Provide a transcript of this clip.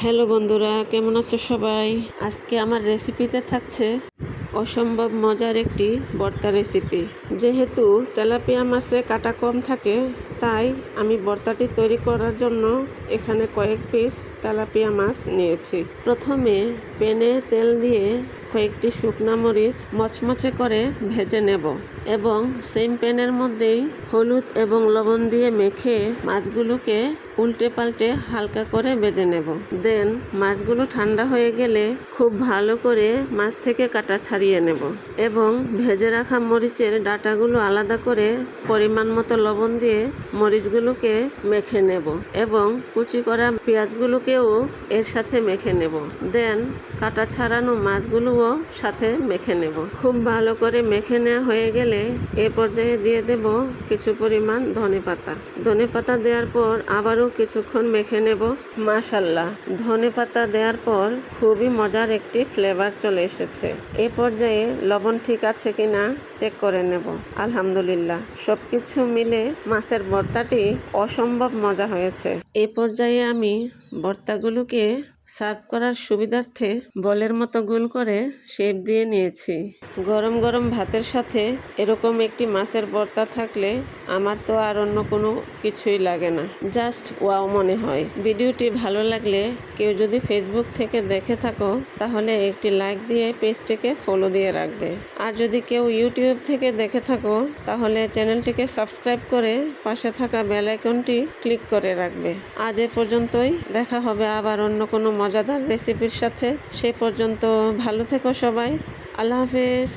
Hello বন্ধুরা, কেমন আছো সবাই? আজকে আমার রেসিপিতে থাকছে অসম্ভব মজার একটি ভর্তা রেসিপি। যেহেতু তেলাপিয়া মাছে কাটা কম থাকে, তাই আমি ভর্তাটি তৈরি করার জন্য এখানে কয়েক পিস তেলাপিয়া মাছ নিয়েছি। প্রথমে প্যানে তেল দিয়ে কয়েকটি শুকনো মরিচ মচমচে করে ভেজে নেব এবং সেম প্যানের মধ্যেই হলুদ এবং লবণ দিয়ে মেখে মাছগুলোকে উল্টে পাল্টে হালকা করে ভেজে নেব। দেন মাছগুলো ঠান্ডা হয়ে গেলে খুব ভালো করে মাছ থেকে কাটা ছাড়িয়ে নেব এবং ভেজে রাখা মরিচের ডাঁটাগুলো আলাদা করে পরিমাণ মতো লবণ দিয়ে মরিচগুলোকে মেখে নেব এবং কুচি করা পেঁয়াজগুলোকেও এর সাথে মেখে নেব। দেন কাটা ছাড়ানো মাছগুলোও সাথে মেখে নেব। খুব ভালো করে মেখে নেওয়া হয়ে গেলে এ পর্যায়ে দিয়ে দেব কিছু পরিমাণ ধনেপাতা। ধনেপাতা দেওয়ার পর আবারও কিছুক্ষণ মেখে নেব। মাশাআল্লাহ, ধনেপাতা দেওয়ার পর খুবই মজার একটি ফ্লেভার চলে এসেছে। এ পর্যায়ে লবণ ঠিক আছে কিনা চেক করে নেব। আলহামদুলিল্লাহ, সবকিছু মিলে মাছের ভর্তাটি অসম্ভব মজা হয়েছে। এ পর্যায়ে আমি ভর্তাগুলোকে সার্ভ করার সুবিধার্থে বলের মতো গোল করে শেপ দিয়ে নিয়েছি। গরম গরম ভাতের সাথে এরকম একটি মাছের ভর্তা থাকলে আমার তো আর অন্য কোনো কিছুই লাগে না, জাস্ট ওয়াও মনে হয়। ভিডিওটি ভালো লাগলে কেউ যদি ফেসবুক থেকে দেখে থাকো তাহলে একটি লাইক দিয়ে পেজটিকে ফলো দিয়ে রাখবে। আর যদি কেউ ইউটিউব থেকে দেখে থাকো তাহলে চ্যানেলটিকে সাবস্ক্রাইব করে পাশে থাকা বেল আইকনটি ক্লিক করে রাখবে। আজ এ পর্যন্তই, দেখা হবে আবার অন্য কোনো মজাদার রেসিপির সাথে। সে পর্যন্ত ভালো থেকো সবাই। আল্লাহ হাফেজ।